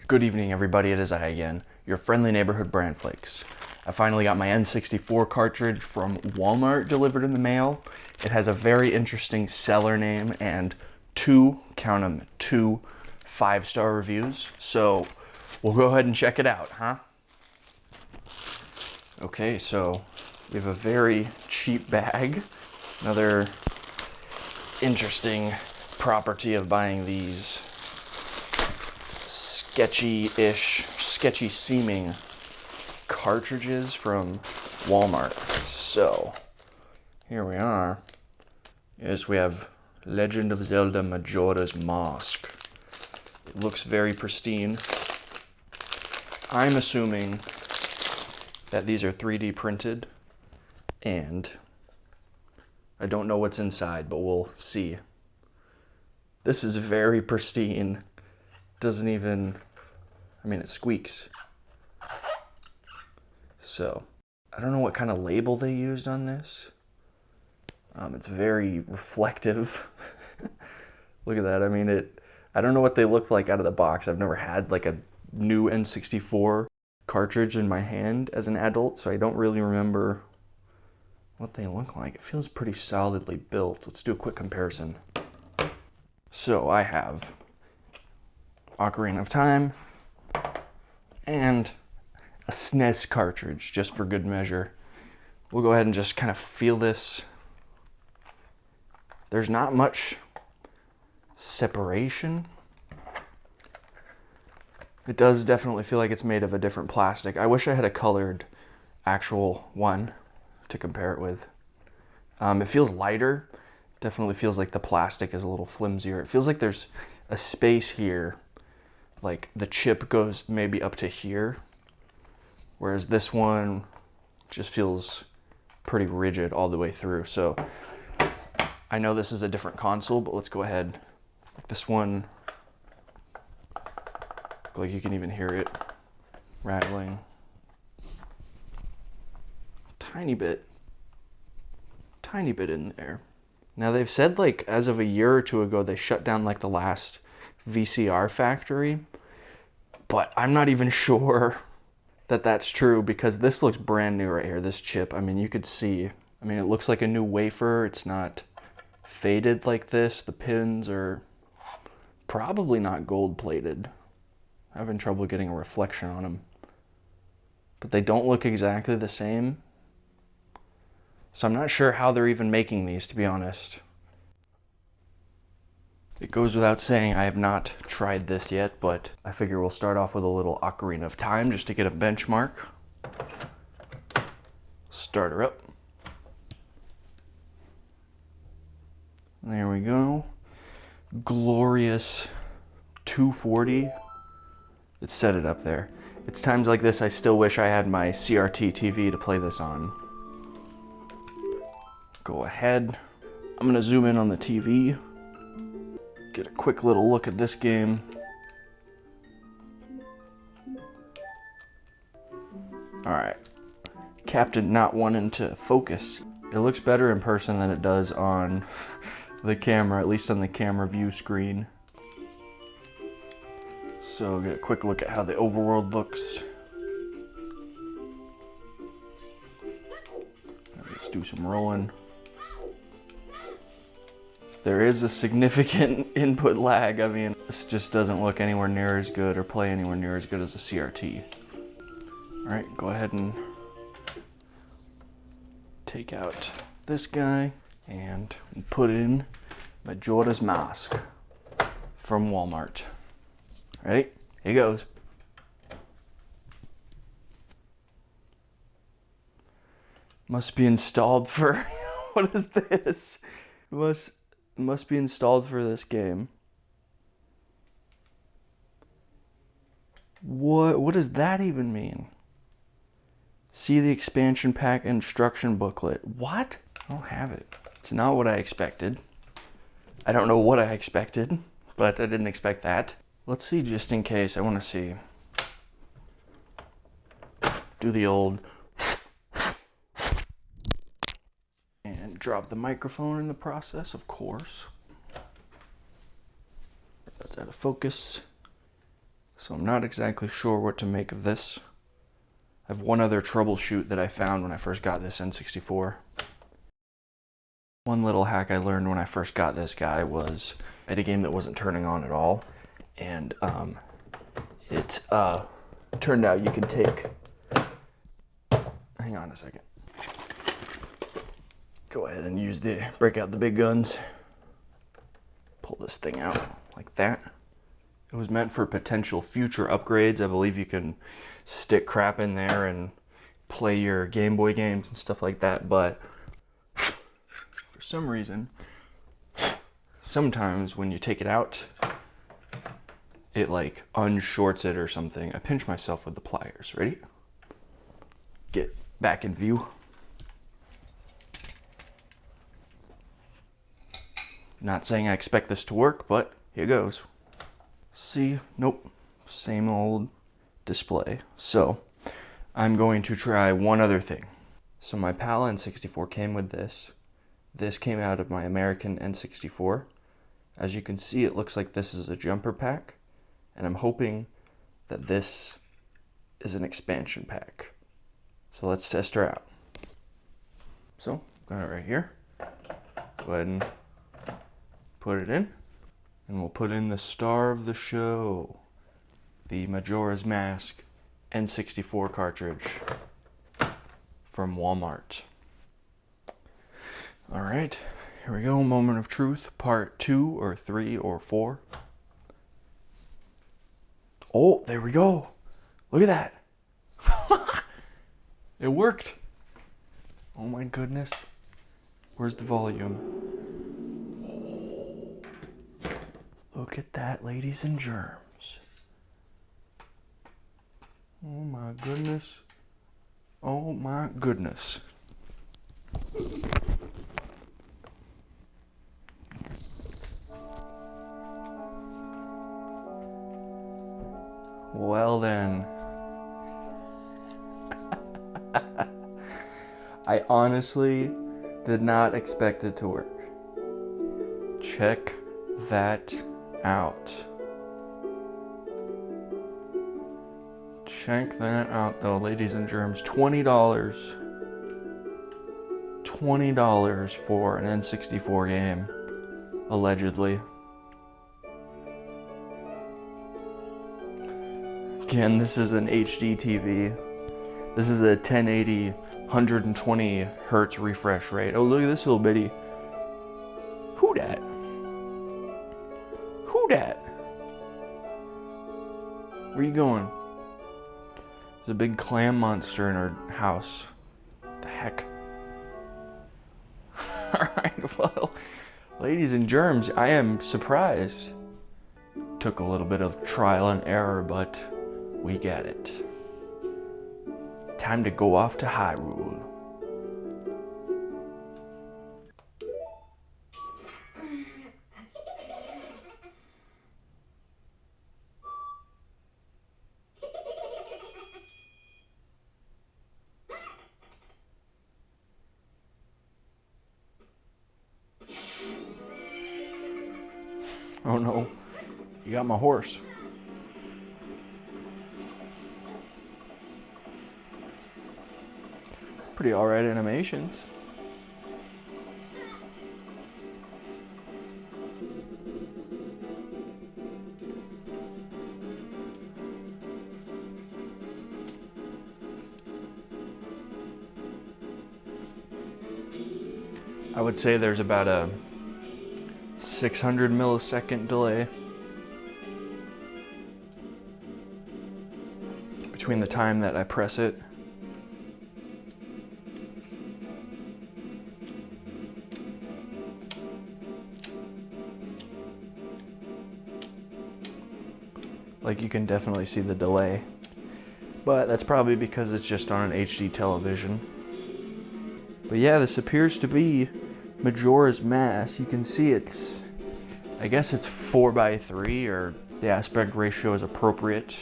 Good evening, everybody. It is I again, your friendly neighborhood Bran Flakes. I finally got my N64 cartridge from Walmart delivered in the mail. It has a very interesting seller name and two, count them, two 5-star reviews. So we'll go ahead and check it out, huh? Okay, so we have a very cheap bag. Another interesting property of buying these sketchy seeming cartridges from Walmart. So here we are. Yes, we have Legend of Zelda Majora's Mask. It looks very pristine. I'm assuming that these are 3D printed, and I don't know what's inside, but we'll see. This is very pristine. Doesn't even, I mean, it squeaks. So, I don't know what kind of label they used on this. It's very reflective. Look at that. I mean, I don't know what they look like out of the box. I've never had like a new N64 cartridge in my hand as an adult, so I don't really remember what they look like. It feels pretty solidly built. Let's do a quick comparison. So I have Ocarina of Time and a SNES cartridge, just for good measure. We'll go ahead and just kind of feel this. There's not much separation. It does definitely feel like it's made of a different plastic. I wish I had a colored actual one to compare it with. It feels lighter. Definitely feels like the plastic is a little flimsier. It feels like there's a space here, like the chip goes maybe up to here, whereas this one just feels pretty rigid all the way through. So I know this is a different console, but let's go ahead. This one, like you can even hear it rattling. Tiny bit in there. Now they've said like as of a year or two ago they shut down like the last VCR factory, but I'm not even sure that that's true because this looks brand new right here, this chip. I mean, you could see, I mean, it looks like a new wafer. It's not faded like this. The pins are probably not gold plated. I'm having trouble getting a reflection on them, but they don't look exactly the same. So I'm not sure how they're even making these, to be honest. It goes without saying I have not tried this yet, but I figure we'll start off with a little Ocarina of Time just to get a benchmark. Start her up. There we go. Glorious 240. Let's set it up there. It's times like this I still wish I had my CRT TV to play this on. Go ahead. I'm gonna zoom in on the TV. Get a quick little look at this game. Alright. Captain not wanting to focus. It looks better in person than it does on the camera, at least on the camera view screen. So get a quick look at how the overworld looks. Let's do some rolling. There is a significant input lag. I mean, this just doesn't look anywhere near as good or play anywhere near as good as a CRT. All right, go ahead and take out this guy and put in Majora's Mask from Walmart. Ready? Here goes. Must be installed for, what is this? Must be installed for this game. What does that even mean? See the expansion pack instruction booklet. What? I don't have it. It's not what I expected. I don't know what I expected, but I didn't expect that. Let's see, just in case. I want to see. Do the old and drop the microphone in the process, of course. That's out of focus. So I'm not exactly sure what to make of this. I have one other troubleshoot that I found when I first got this N64. One little hack I learned when I first got this guy was I had a game that wasn't turning on at all, and it turned out you could take, hang on a second, go ahead and break out the big guns, pull this thing out like that. It was meant for potential future upgrades. I believe you can stick crap in there and play your Game Boy games and stuff like that, but for some reason, sometimes when you take it out, it like unshorts it or something. I pinch myself with the pliers. Ready? Get back in view. Not saying I expect this to work, but here goes. See, nope, same old display. So I'm going to try one other thing. So my PAL N64 came with this. This came out of my American N64. As you can see, it looks like this is a jumper pack, and I'm hoping that this is an expansion pack. So let's test her out. So, got it right here. Go ahead and put it in. And we'll put in the star of the show, the Majora's Mask N64 cartridge from Walmart. All right, here we go, moment of truth, part 2 or 3 or 4. Oh, there we go. Look at that. It worked. Oh my goodness. Where's the volume? Look at that, ladies and germs. Oh my goodness. Oh my goodness. Well then. I honestly did not expect it to work. Check that out. Check that out though, ladies and germs. $20. $20 for an N64 game, allegedly. Again, this is an HD TV. This is a 1080, 120 hertz refresh rate. Oh, look at this little bitty. Who dat? Who dat? Where you going? There's a big clam monster in our house. What the heck? Alright, well, ladies and germs, I am surprised. Took a little bit of trial and error, but we get it. Time to go off to Hyrule. Oh no, you got my horse. Pretty alright animations. I would say there's about a 600 millisecond delay between the time that I press it like you can definitely see the delay, but that's probably because it's just on an HD television. But yeah, this appears to be Majora's Mask. You can see it's, I guess it's 4:3, or the aspect ratio is appropriate.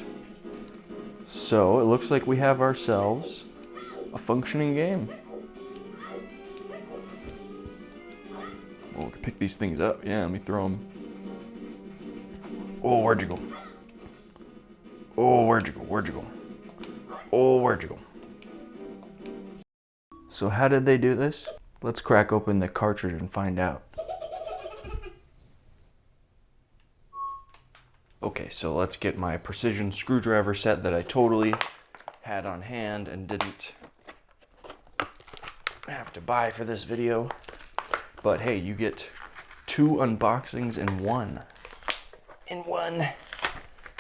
So it looks like we have ourselves a functioning game. Oh, we can pick these things up. Yeah, let me throw them. Oh, where'd you go? Oh, where'd you go? Where'd you go? Oh, where'd you go? So how did they do this? Let's crack open the cartridge and find out. Okay, so let's get my precision screwdriver set that I totally had on hand and didn't have to buy for this video. But hey, you get 2 unboxings in one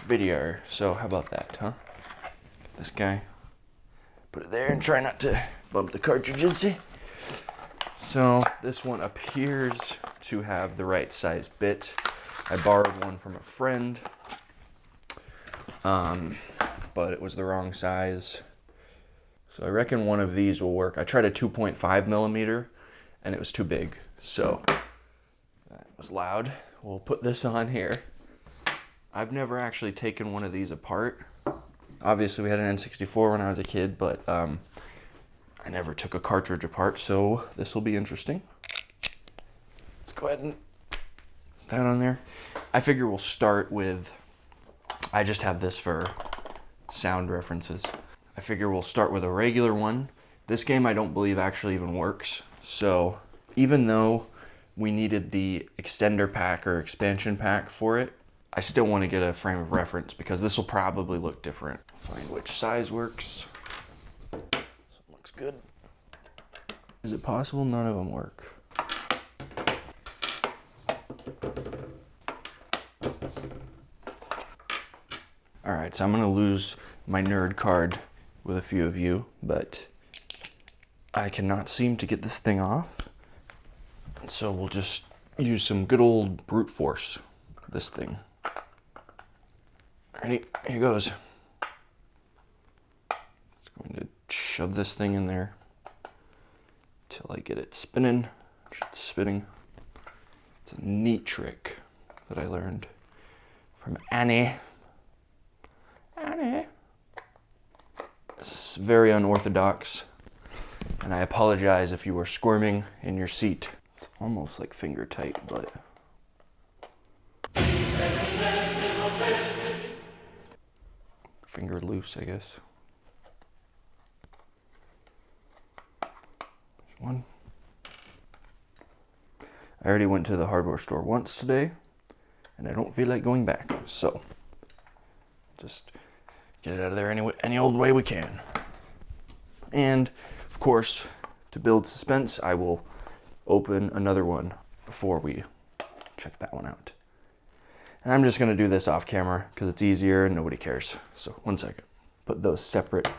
video. So how about that, huh? This guy, put it there and try not to bump the cartridges. So this one appears to have the right size bit. I borrowed one from a friend, but it was the wrong size. So I reckon one of these will work. I tried a 2.5 millimeter and it was too big. So that was loud. We'll put this on here. I've never actually taken one of these apart. Obviously we had an N64 when I was a kid, but I never took a cartridge apart, so this will be interesting. Let's go ahead and put that on there. I figure we'll start with, I just have this for sound references. I figure we'll start with a regular one. This game I don't believe actually even works. So even though we needed the extender pack or expansion pack for it, I still want to get a frame of reference because this will probably look different. Find which size works. This one looks good. Is it possible none of them work? All right, so I'm gonna lose my nerd card with a few of you, but I cannot seem to get this thing off. So we'll just use some good old brute force for this thing. Ready? Here goes. Just going to shove this thing in there till I get it spinning. It's spinning. It's a neat trick that I learned from Annie. Annie. It's very unorthodox, and I apologize if you were squirming in your seat. It's almost like finger tight, but finger loose, I guess. There's one. I already went to the hardware store once today, and I don't feel like going back, so just get it out of there any old way we can. And of course, to build suspense, I will open another one before we check that one out. And I'm just gonna do this off camera because it's easier and nobody cares. So 1 second. Put those separate.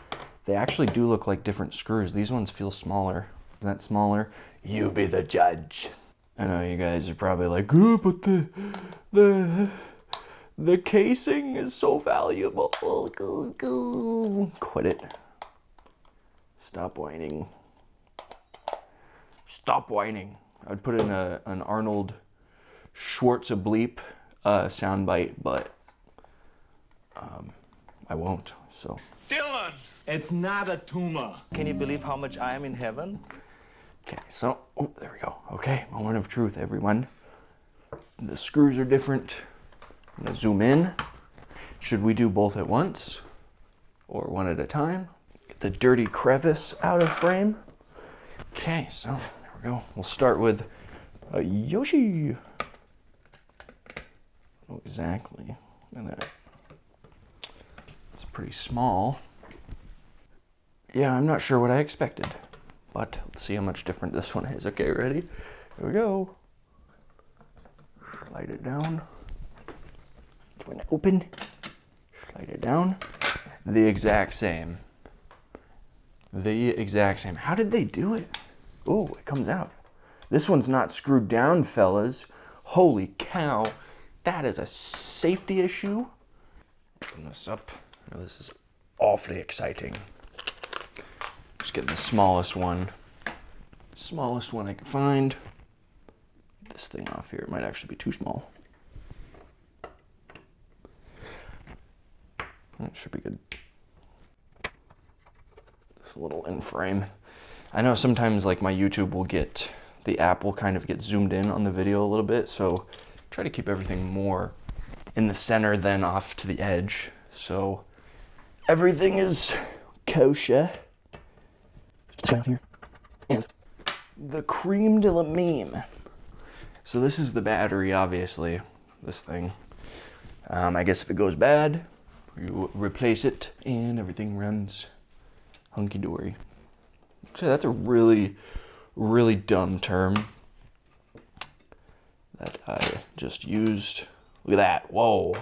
They actually do look like different screws. These ones feel smaller. Is that smaller? You be the judge. I know you guys are probably like, oh, but the casing is so valuable. Quit it. Stop whining. Stop whining. I would put in an Arnold Schwarzenegger soundbite, but I won't, so. Dylan! It's not a tumor. Can you believe how much I am in heaven? Okay, so, oh, there we go. Okay, moment of truth, everyone. The screws are different. I'm gonna zoom in. Should we do both at once? Or one at a time? Get the dirty crevice out of frame. Okay, so there we go. We'll start with a Yoshi. Oh, exactly. Look at that. It's pretty small. Yeah, I'm not sure what I expected, but let's see how much different this one is. Okay, ready? Here we go. Slide it down. When it open, slide it down. The exact same. The exact same. How did they do it? Oh, it comes out. This one's not screwed down, fellas. Holy cow. That is a safety issue. Open this up. Now this is awfully exciting. Just getting the smallest one. Smallest one I can find. Get this thing off here. It might actually be too small. That should be good. This little in frame. I know sometimes like my YouTube will get, the app will kind of get zoomed in on the video a little bit, so try to keep everything more in the center than off to the edge. So everything is kosher. Here. And the creme de la meme. So this is the battery, obviously, this thing. I guess if it goes bad, you replace it and everything runs hunky-dory. So that's a really, really dumb term that I just used. Look at that, whoa.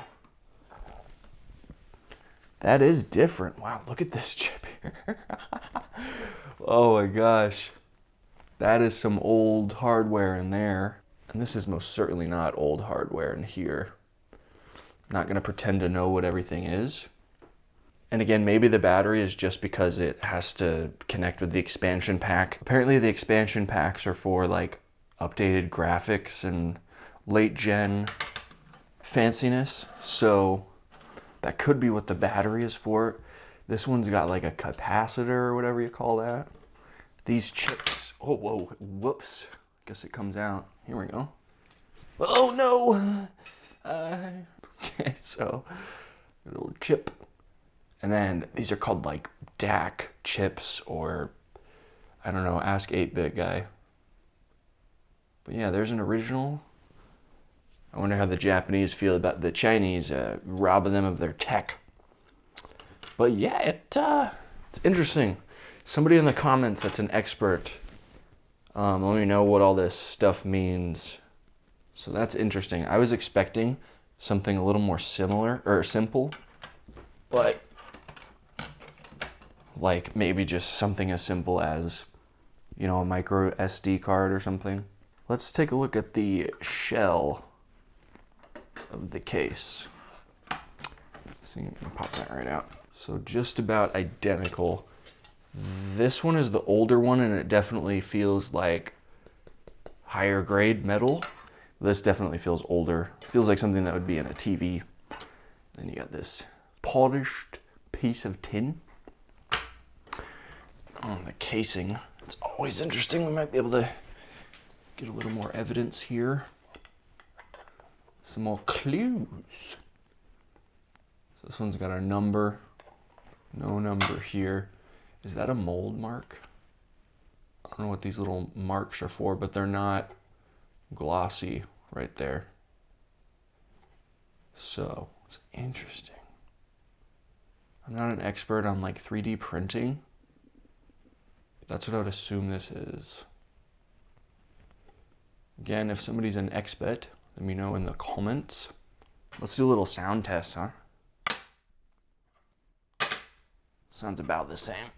That is different. Wow, look at this chip here. Oh my gosh. That is some old hardware in there. And this is most certainly not old hardware in here. I'm not gonna pretend to know what everything is. And again, maybe the battery is just because it has to connect with the expansion pack. Apparently the expansion packs are for like updated graphics and late gen fanciness. So that could be what the battery is for. This one's got like a capacitor or whatever you call that. These chips, oh, whoa, whoops. Guess it comes out. Here we go. Oh no! Okay, so, a little chip. And then these are called like DAC chips or, I don't know, ask 8-bit guy. But yeah, there's an original. I wonder how the Japanese feel about the Chinese robbing them of their tech. But yeah, it's interesting. Somebody in the comments that's an expert, let me know what all this stuff means. So that's interesting. I was expecting something a little more similar or simple, but like maybe just something as simple as, you know, a micro SD card or something. Let's take a look at the shell of the case. See, I'm gonna pop that right out. So just about identical. This one is the older one and it definitely feels like higher grade metal. This definitely feels older. Feels like something that would be in a TV. Then you got this polished piece of tin. Oh, the casing. It's always interesting. We might be able to get a little more evidence here. Some more clues. So this one's got a number. No number here. Is that a mold mark? I don't know what these little marks are for, but they're not glossy right there. So it's interesting. I'm not an expert on like 3D printing. That's what I would assume this is. Again, if somebody's an expert, let me know in the comments. Let's do a little sound test, huh? Sounds about the same.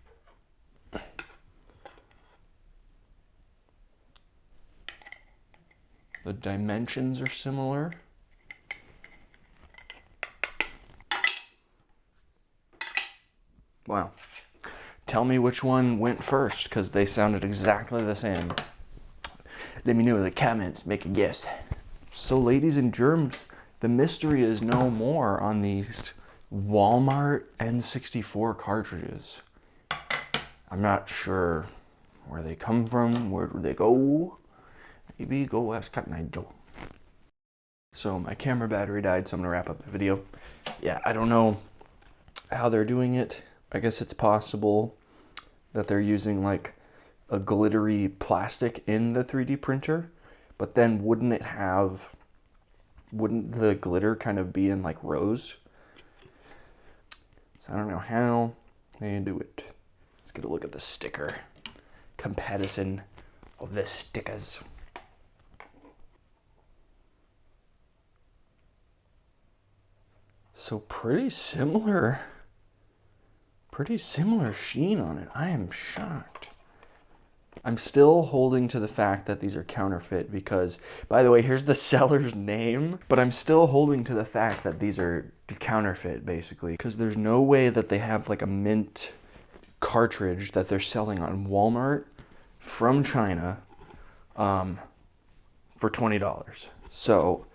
The dimensions are similar. Wow. Tell me which one went first, because they sounded exactly the same. Let me know in the comments, make a guess. So ladies and germs, the mystery is no more on these Walmart N64 cartridges. I'm not sure where they come from, where do they go? Maybe go ask Cotton Joe. So my camera battery died, so I'm gonna wrap up the video. Yeah, I don't know how they're doing it. I guess it's possible that they're using like a glittery plastic in the 3D printer, but then wouldn't the glitter kind of be in like rows? So I don't know how they do it. Let's get a look at the sticker. Comparison of the stickers. So pretty similar sheen on it. I am shocked. I'm still holding to the fact that these are counterfeit because, by the way, here's the seller's name, but I'm still holding to the fact that these are counterfeit, basically, because there's no way that they have like a mint cartridge that they're selling on Walmart from China for $20. So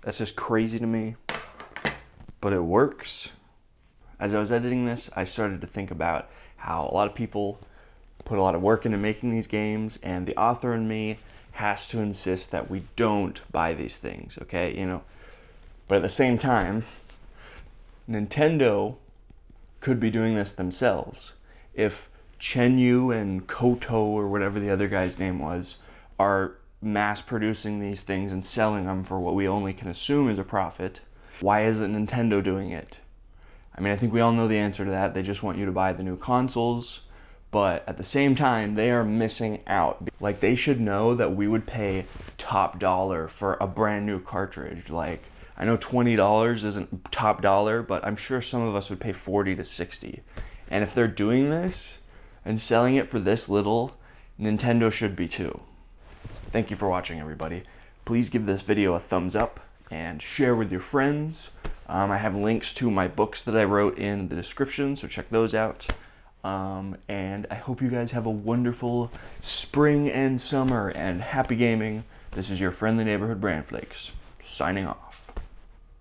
that's just crazy to me, but it works. As I was editing this, I started to think about how a lot of people put a lot of work into making these games, and the author in me has to insist that we don't buy these things, okay? You know, but at the same time, Nintendo could be doing this themselves. If Chenyu and Koto, or whatever the other guy's name was, are mass producing these things and selling them for what we only can assume is a profit, why isn't Nintendo doing it? I mean, I think we all know the answer to that. They just want you to buy the new consoles, but at the same time, they are missing out. Like, they should know that we would pay top dollar for a brand new cartridge. Like, I know $20 isn't top dollar, but I'm sure some of us would pay 40 to 60. And if they're doing this and selling it for this little, Nintendo should be too. Thank you for watching, everybody. Please give this video a thumbs up and share with your friends. I have links to my books that I wrote in the description, so check those out. And I hope you guys have a wonderful spring and summer and happy gaming. This is your friendly neighborhood Brand Flakes, signing off.